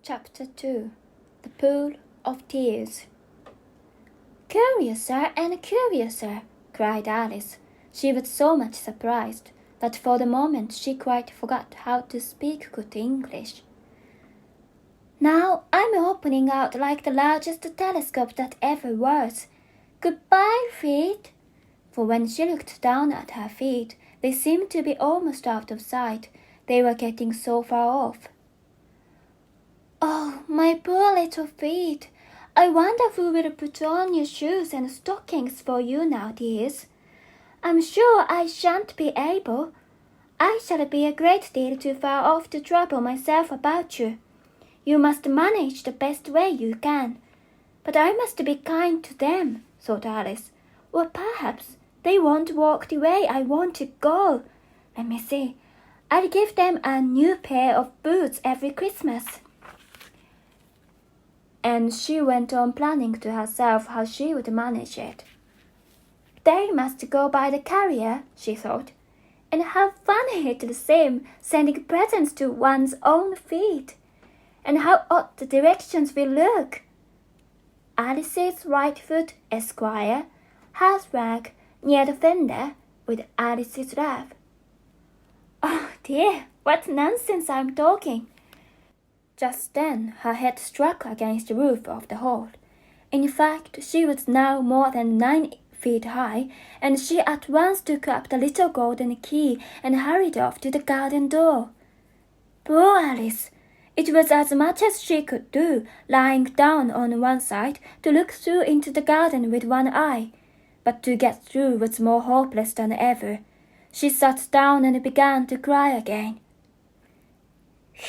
Chapter 2 The Pool of Tears "Curiouser and curiouser," cried Alice. She was so much surprised that for the moment she quite forgot how to speak good English. "Now I'm opening out like the largest telescope that ever was. Goodbye, feet." For when she looked down at her feet, they seemed to be almost out of sight. They were getting so far off. "Oh, my poor little feet! I wonder who will put on your shoes and stockings for you now, dears. I'm sure I shan't be able. I shall be a great deal too far off to trouble myself about you. You must manage the best way you can. But I must be kind to them," thought Alice. "Or perhaps they won't walk the way I want to go. Let me see. I'll give them a new pair of boots every Christmas." And she went on planning to herself how she would manage it. "They must go by the carrier," she thought. "And how funny it will seem sending presents to one's own feet. And how odd the directions will look. Alice's right foot, Esquire, hearth rug near the fender, with Alice's left. Oh dear, what nonsense I'm talking." Just then her head struck against the roof of the hall. In fact, she was now more than 9 feet high, and she at once took up the little golden key and hurried off to the garden door. Poor Alice! It was as much as she could do, lying down on one side, to look through into the garden with one eye. But to get through was more hopeless than ever. She sat down and began to cry again.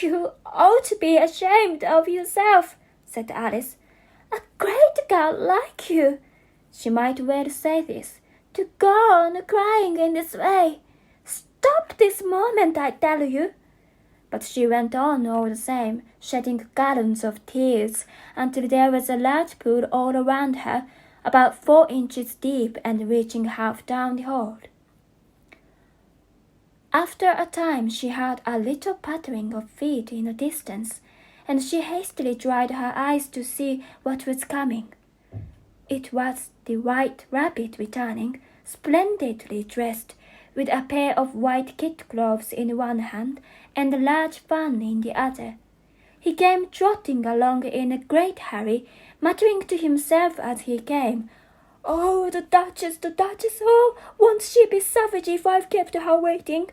"You ought to be ashamed of yourself," said Alice. "A great girl like you," she might well say this, "to go on crying in this way. Stop this moment, I tell you." But she went on all the same, shedding gallons of tears, until there was a large pool all around her, about 4 inches deep and reaching half down the hall. After a time she heard a little pattering of feet in the distance, and she hastily dried her eyes to see what was coming. It was the White Rabbit returning, splendidly dressed, with a pair of white kid gloves in one hand and a large fan in the other. He came trotting along in a great hurry, muttering to himself as he came, "Oh, the Duchess, oh, won't she be savage if I've kept her waiting?"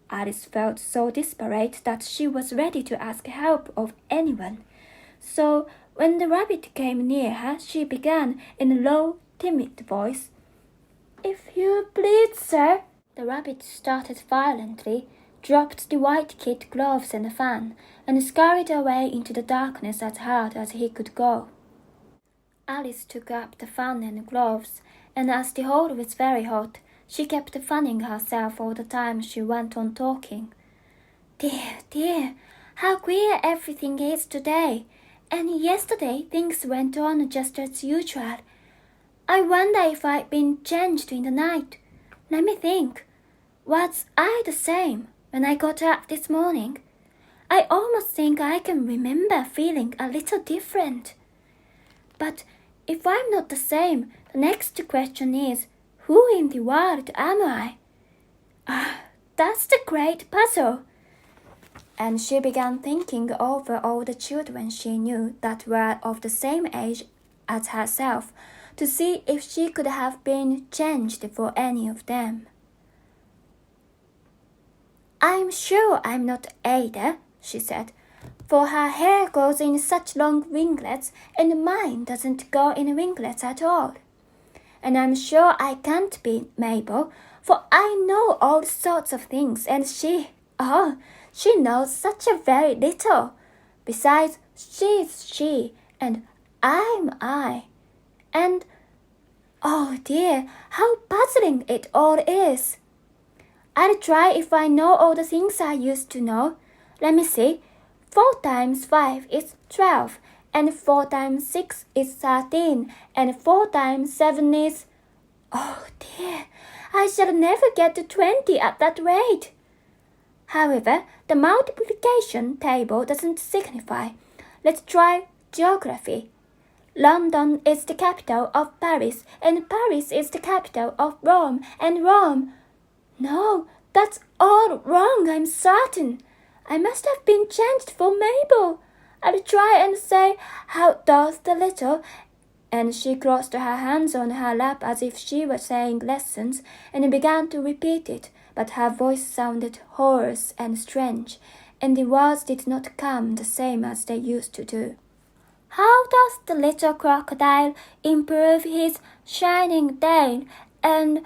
Alice felt so desperate that she was ready to ask help of anyone. So when the rabbit came near her, she began in a low, timid voice, "If you please, sir." The rabbit started violently, dropped the white kid gloves and the fan, and scurried away into the darkness as hard as he could go. Alice took up the fan and gloves, and as the hall was very hot, she kept fanning herself all the time she went on talking. "Dear, dear, how queer everything is today, and yesterday things went on just as usual. I wonder if I'd been changed in the night. Let me think. Was I the same when I got up this morning? I almost think I can remember feeling a little different. But if I'm not the same, the next question is, who in the world am I? That's the great puzzle." And she began thinking over all the children she knew that were of the same age as herself, to see if she could have been changed for any of them. "I'm sure I'm not Ada," she said, "for her hair goes in such long ringlets, and mine doesn't go in ringlets at all. And I'm sure I can't be Mabel, for I know all sorts of things, and she knows such a very little. Besides, she's she, and I'm I. And, oh dear, how puzzling it all is. I'll try if I know all the things I used to know. Let me see. 4 times 5 is 12, and 4 times 6 is 13, and 4 times 7 is... Oh dear, I shall never get to 20 at that rate. However, the multiplication table doesn't signify. let's try geography. London is the capital of Paris, and Paris is the capital of Rome, and Rome... No, that's all wrong, I'm certain. I must have been changed for Mabel. I'll try and say, how does the little... And she crossed her hands on her lap as if she were saying lessons, and began to repeat it, but her voice sounded hoarse and strange, and the words did not come the same as they used to do. How does the little crocodile improve his shining tail and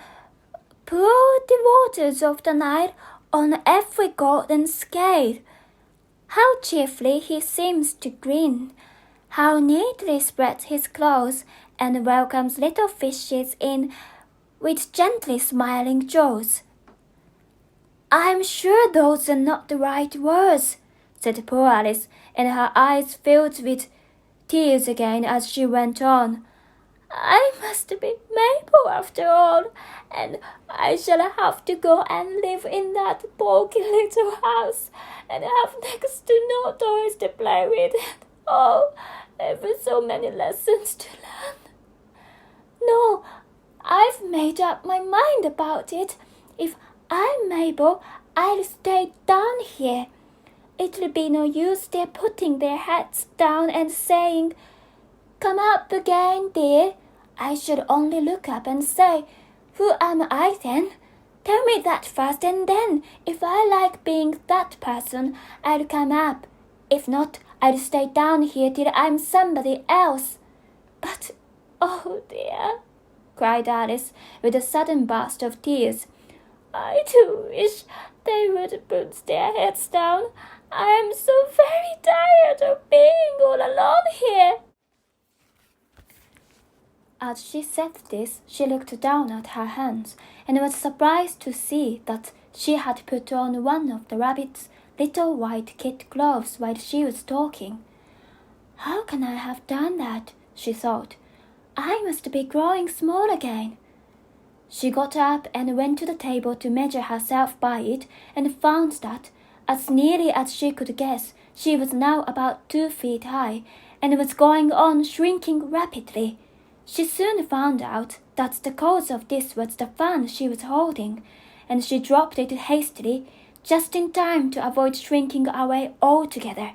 pour the waters of the Nile on every golden scale? How cheerfully he seems to grin! How neatly spreads his claws, and welcomes little fishes in with gently smiling jaws. I'm sure those are not the right words, said poor Alice, and her eyes filled with tears again as she went on. I must be Mabel after all, and I shall have to go and live in that poky little house, and have next to no toys to play with. Oh, ever so many lessons to learn. No, I've made up my mind about it. If I'm Mabel, I'll stay down here. It'll be no use their putting their heads down and saying, Come up again, dear. I should only look up and say, Who am I then? Tell me that first, and then, if I like being that person, I'll come up. If not, I'll stay down here till I'm somebody else. But, oh dear, cried Alice, with a sudden burst of tears. I do wish they would put their heads down. I am so very tired of being all alone here. As she said this, she looked down at her hands, and was surprised to see that she had put on one of the rabbit's little white kid gloves while she was talking. How can I have done that? She thought. I must be growing small again. She got up and went to the table to measure herself by it, and found that, as nearly as she could guess, she was now about 2 feet high, and was going on shrinking rapidly. She soon found out that the cause of this was the fan she was holding, and she dropped it hastily, just in time to avoid shrinking away altogether.